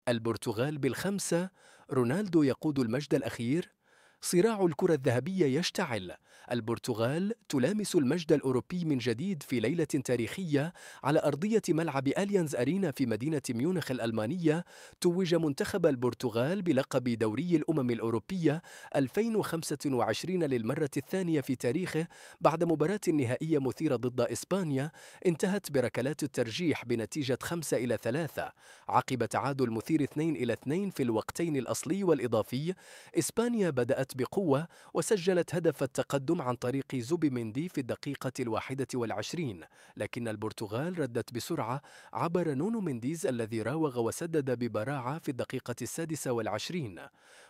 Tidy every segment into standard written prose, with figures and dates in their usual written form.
البرتغال بالخمسة. رونالدو يقود المجد الأخير. صراع الكرة الذهبية يشتعل. البرتغال تلامس المجد الأوروبي من جديد في ليلة تاريخية على أرضية ملعب أليانز أرينا في مدينة ميونخ الألمانية. توج منتخب البرتغال بلقب دوري الأمم الأوروبية 2025 للمرة الثانية في تاريخه بعد مباراة نهائية مثيرة ضد إسبانيا انتهت بركلات الترجيح بنتيجة 5-3 عقب تعادل مثير 2-2 في الوقتين الأصلي والإضافي. إسبانيا بدأت بقوة وسجلت هدف التقدم عن طريق زوبيميندي في الدقيقة 21، لكن البرتغال ردت بسرعة عبر نونو مينديز الذي راوغ وسدد ببراعة في الدقيقة 26.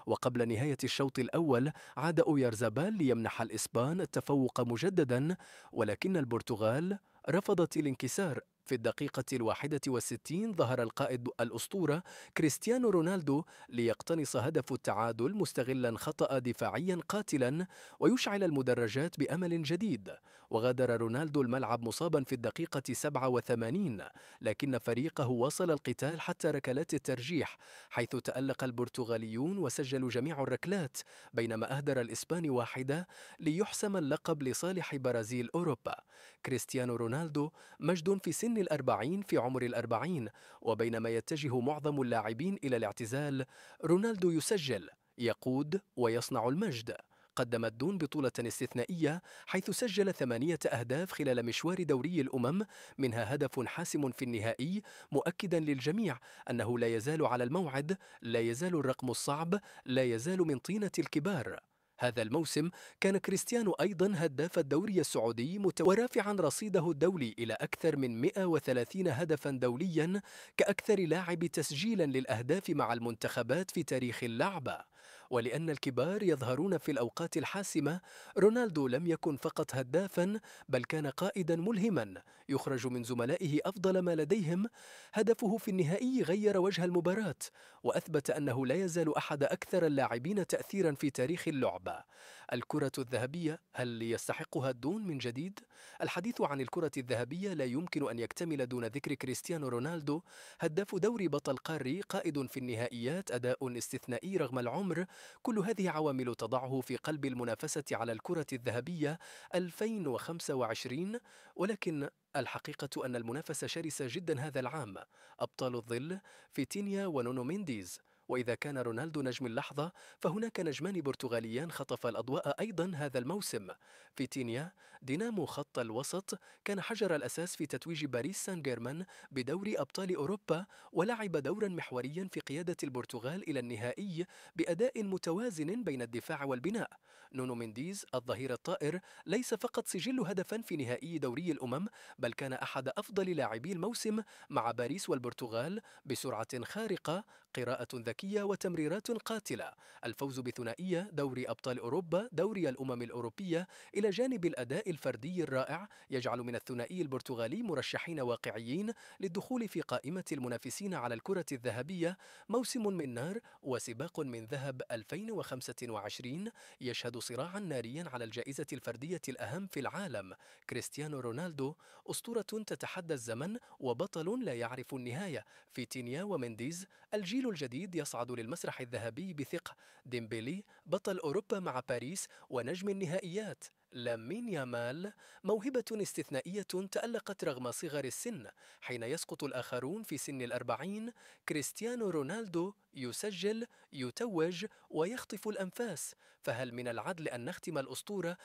وقبل نهاية الشوط الأول عاد أويارزابال ليمنح الإسبان التفوق مجددا، ولكن البرتغال رفضت الانكسار. في الدقيقة 61 ظهر القائد الأسطورة كريستيانو رونالدو ليقتنص هدف التعادل مستغلا خطأ دفاعيا قاتلا ويشعل المدرجات بأمل جديد. وغادر رونالدو الملعب مصابا في الدقيقة 87، لكن فريقه واصل القتال حتى ركلات الترجيح، حيث تألق البرتغاليون وسجلوا جميع الركلات، بينما أهدر الإسبان واحدة ليحسم اللقب لصالح برازيل أوروبا. كريستيانو رونالدو مجد في سن الأربعين في عمر الأربعين، وبينما يتجه معظم اللاعبين إلى الاعتزال، رونالدو يسجل، يقود ويصنع المجد. قدم الدون بطولة استثنائية حيث سجل 8 أهداف خلال مشوار دوري الأمم، منها هدف حاسم في النهائي، مؤكدا للجميع أنه لا يزال على الموعد، لا يزال الرقم الصعب، لا يزال من طينة الكبار. هذا الموسم كان كريستيانو أيضا هداف الدوري السعودي ورافعا رصيده الدولي إلى أكثر من 130 هدفا دوليا كأكثر لاعب تسجيلا للأهداف مع المنتخبات في تاريخ اللعبة. ولأن الكبار يظهرون في الأوقات الحاسمة، رونالدو لم يكن فقط هدافا بل كان قائدا ملهما يخرج من زملائه أفضل ما لديهم. هدفه في النهائي غير وجه المباراة وأثبت أنه لا يزال أحد أكثر اللاعبين تأثيرا في تاريخ اللعبة. الكرة الذهبية هل يستحقها الدون من جديد؟ الحديث عن الكرة الذهبية لا يمكن أن يكتمل دون ذكر كريستيانو رونالدو، هداف دوري بطل قاري، قائد في النهائيات، أداء استثنائي رغم العمر. كل هذه عوامل تضعه في قلب المنافسة على الكرة الذهبية 2025. ولكن الحقيقة أن المنافسة شرسة جدا هذا العام. أبطال الظل فيتينيا ونونو مينديز. وإذا كان رونالدو نجم اللحظة، فهناك نجمان برتغاليان خطفا الأضواء أيضا هذا الموسم. فيتينيا دينامو خط الوسط، كان حجر الأساس في تتويج باريس سان جيرمان بدوري أبطال أوروبا، ولعب دورا محوريا في قيادة البرتغال إلى النهائي بأداء متوازن بين الدفاع والبناء. نونو مينديز الظهير الطائر ليس فقط سجل هدفا في نهائي دوري الأمم، بل كان أحد أفضل لاعبي الموسم مع باريس والبرتغال، بسرعة خارقة، قراءة ذكية وتمريرات قاتلة. الفوز بثنائية دوري أبطال أوروبا دوري الأمم الأوروبية إلى جانب الأداء الفردي الرائع يجعل من الثنائي البرتغالي مرشحين واقعيين للدخول في قائمة المنافسين على الكرة الذهبية. موسم من نار وسباق من ذهب 2025 يشهد صراعا ناريا على الجائزة الفردية الأهم في العالم. كريستيانو رونالدو أسطورة تتحدى الزمن وبطل لا يعرف النهاية. فيتينيا ومينديز الجيل الجديد يصعد للمسرح الذهبي بثقة. ديمبيلي بطل أوروبا مع باريس ونجم النهائيات. لامين يامال موهبة استثنائية تألقت رغم صغر السن حين يسقط الآخرون في سن الأربعين. كريستيانو رونالدو يسجل، يتوج ويخطف الأنفاس. فهل من العدل أن نختم الأسطورة